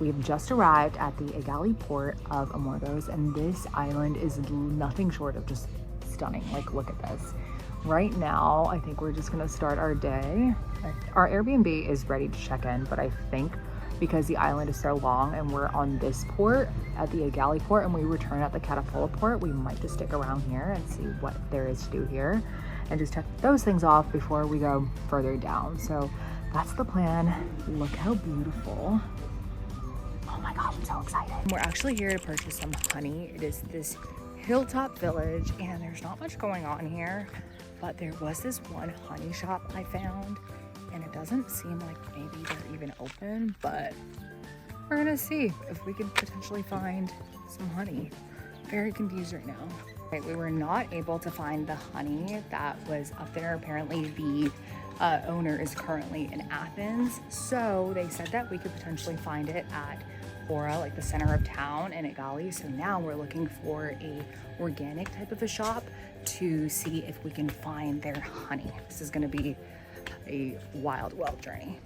We have just arrived at the Aegiali port of Amorgos, and this island is nothing short of just stunning. Like, look at this. Right now, I think we're just gonna start our day. Our Airbnb is ready to check in, but I think because the island is so long and we're on this port at the Aegiali port and we return at the Catapult port, we might just stick around here and see what there is to do here and just check those things off before we go further down. So that's the plan. Look how beautiful. Oh my gosh, I'm so excited. We're actually here to purchase some honey. It is this hilltop village and there's not much going on here, but there was this one honey shop I found and it doesn't seem like maybe they're even open, but we're gonna see if we can potentially find some honey. Very confused right now. Right, we were not able to find the honey that was up there. Apparently the owner is currently in Athens, so they said that we could potentially find it at Chora, like the center of town in Aegiali. So now we're looking for a organic type of a shop to see if we can find their honey. This is gonna be a wild journey.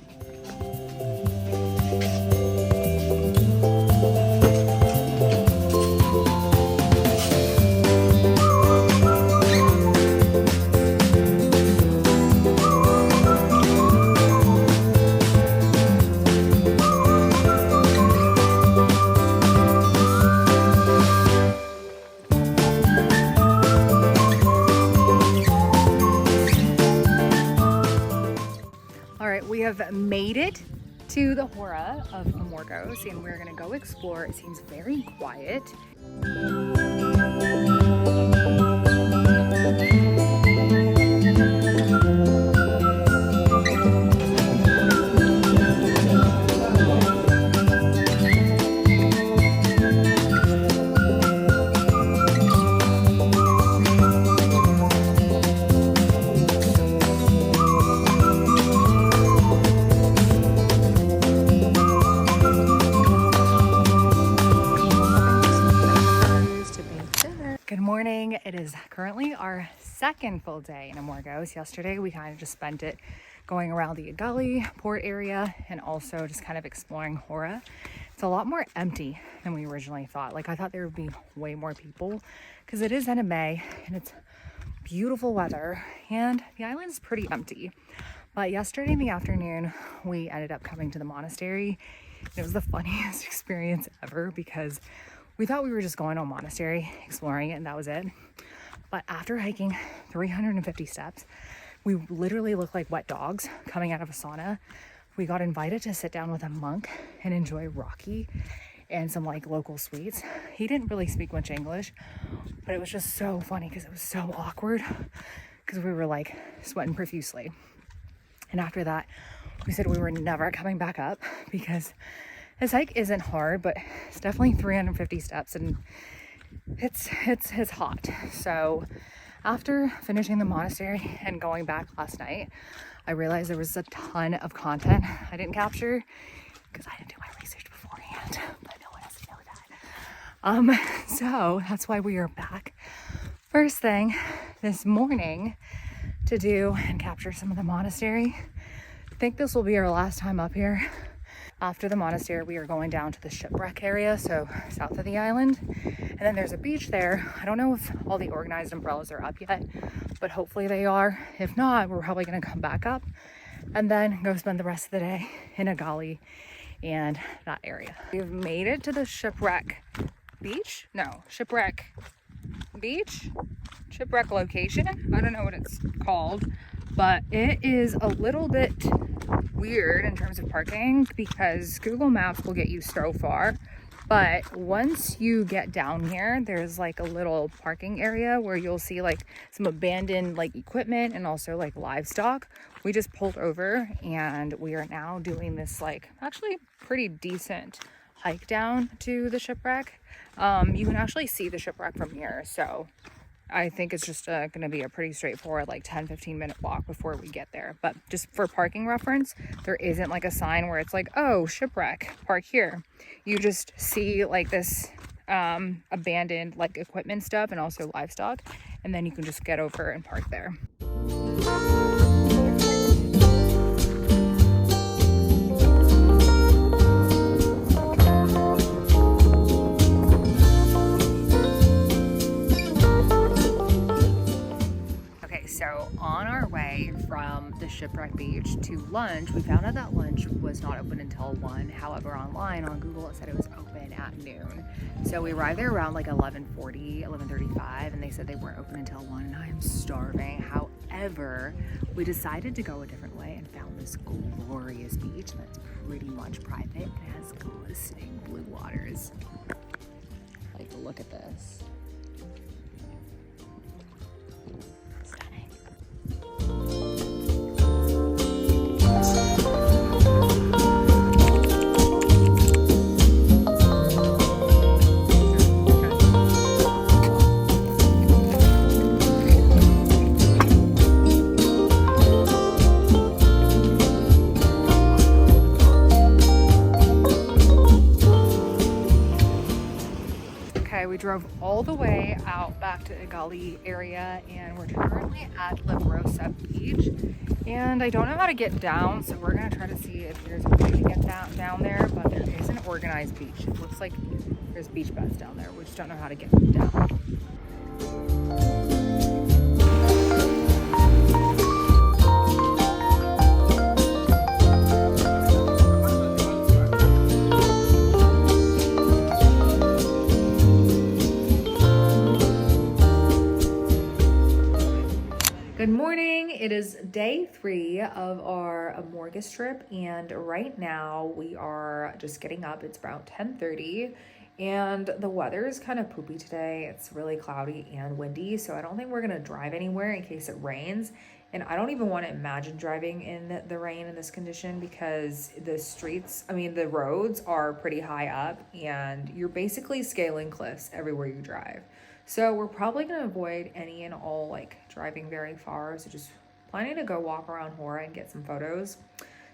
We have made it to the Chora of Amorgos and we're gonna go explore. It seems very quiet. It is currently our second full day in Amorgos. Yesterday we kind of just spent it going around the Aegiali port area and also just kind of exploring Chora. It's a lot more empty than we originally thought. Like, I thought there would be way more people because it is end of May and it's beautiful weather and the island is pretty empty. But yesterday in the afternoon we ended up coming to the monastery. It was the funniest experience ever because we thought we were just going to a monastery, exploring it, and that was it. But after hiking 350 steps, we literally looked like wet dogs coming out of a sauna. We got invited to sit down with a monk and enjoy Rocky and some like local sweets. He didn't really speak much English, but it was just so funny because it was so awkward because we were like sweating profusely. And after that, we said we were never coming back up because this hike isn't hard, but it's definitely 350 steps and it's hot. So after finishing the monastery and going back last night, I realized there was a ton of content I didn't capture because I didn't do my research beforehand, but no one has to know that. So that's why we are back first thing this morning to do and capture some of the monastery. I think this will be our last time up here. After the monastery, we are going down to the Shipwreck area, so south of the island. And then there's a beach there. I don't know if all the organized umbrellas are up yet, but hopefully they are. If not, we're probably gonna come back up and then go spend the rest of the day in Aegiali and that area. We've made it to the Shipwreck beach? No, Shipwreck beach? Shipwreck location? I don't know what it's called, but it is a little bit weird in terms of parking because Google Maps will get you so far, but once you get down here, there's like a little parking area where you'll see like some abandoned like equipment and also like livestock. We just pulled over and we are now doing this like actually pretty decent hike down to the Shipwreck. You can actually see the Shipwreck from here, so I think it's just going to be a pretty straightforward like 10-15 minute walk before we get there. But just for parking reference, there isn't like a sign where it's like, oh, Shipwreck, park here. You just see like this abandoned like equipment stuff and also livestock, and then you can just get over and park there. Shipwreck Beach to lunch. We found out that lunch was not open until 1. However, online on Google it said it was open at noon. So we arrived there around like 11:40, 11:35, and they said they weren't open until 1, and I am starving. However, we decided to go a different way and found this glorious beach that's pretty much private and has glistening blue waters. Like, look at this. We drove all the way out back to Aegiali area, and we're currently at La Rosa Beach, and I don't know how to get down, so we're gonna try to see if there's a way to get down there, but there is an organized beach. It looks like there's beach beds down there. We just don't know how to get down. Good morning. It is day 3 of our Amorgos trip, and right now we are just getting up. It's about 10:30, and the weather is kind of poopy today. It's really cloudy and windy, so I don't think we're gonna drive anywhere in case it rains. And I don't even want to imagine driving in the rain in this condition, because the roads are pretty high up and you're basically scaling cliffs everywhere you drive. So we're probably going to avoid any and all like driving very far. So just planning to go walk around Chora and get some photos.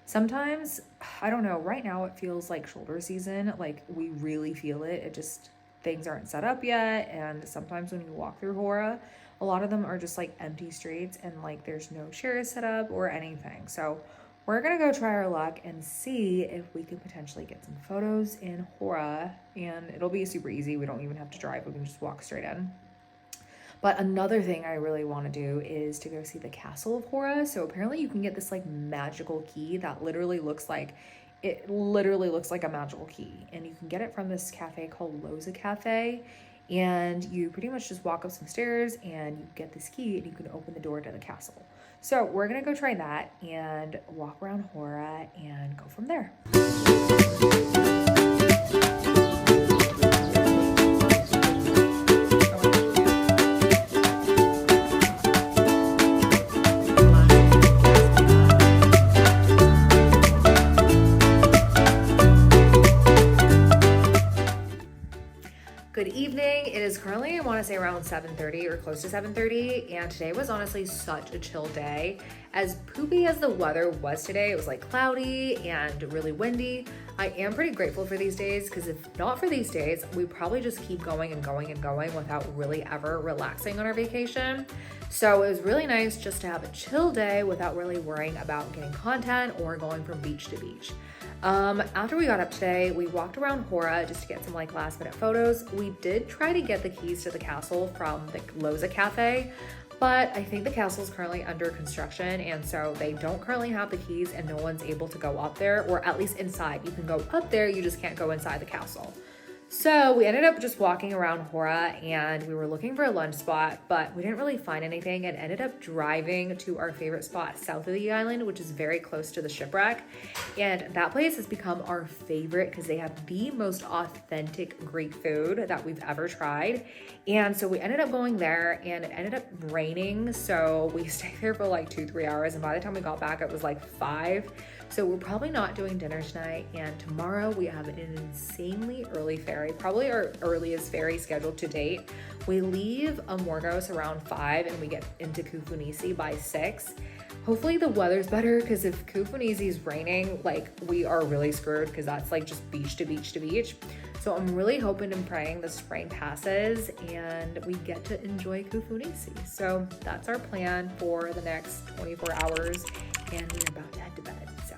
Sometimes, I don't know, right now it feels like shoulder season. Like, we really feel it. It just, things aren't set up yet. And sometimes when you walk through Chora, a lot of them are just like empty streets and like there's no chairs set up or anything. So we're gonna go try our luck and see if we can potentially get some photos in Chora, and it'll be super easy. We don't even have to drive. We can just walk straight in. But another thing I really want to do is to go see the castle of Chora. So apparently you can get this like magical key that literally looks like a magical key, and you can get it from this cafe called Loza Cafe. And you pretty much just walk up some stairs and you get this key and you can open the door to the castle. So we're gonna go try that and walk around Chora and go from there. Good evening. It is currently, I want to say, around 7:30 or close to 7:30, and today was honestly such a chill day. As poopy as the weather was today, it was like cloudy and really windy. I am pretty grateful for these days, because if not for these days, we probably just keep going and going and going without really ever relaxing on our vacation. So it was really nice just to have a chill day without really worrying about getting content or going from beach to beach. After we got up today, we walked around Chora just to get some like last minute photos. We did try to get the keys to the castle from the Loza Cafe, but I think the castle is currently under construction, and so they don't currently have the keys and no one's able to go up there, or at least inside. You can go up there, you just can't go inside the castle. So we ended up just walking around Chora, and we were looking for a lunch spot, but we didn't really find anything, and ended up driving to our favorite spot south of the island, which is very close to the Shipwreck. And that place has become our favorite because they have the most authentic Greek food that we've ever tried. And so we ended up going there, and it ended up raining. So we stayed there for like 2-3 hours. And by the time we got back, it was like 5. So we're probably not doing dinner tonight, and tomorrow we have an insanely early ferry, probably our earliest ferry scheduled to date. We leave Amorgos around 5 and we get into Kufunisi by 6. Hopefully the weather's better, because if Kufunisi is raining, like, we are really screwed, because that's like just beach to beach to beach. So I'm really hoping and praying the spring passes and we get to enjoy Kufunisi. So that's our plan for the next 24 hours, and we're about to head to bed. So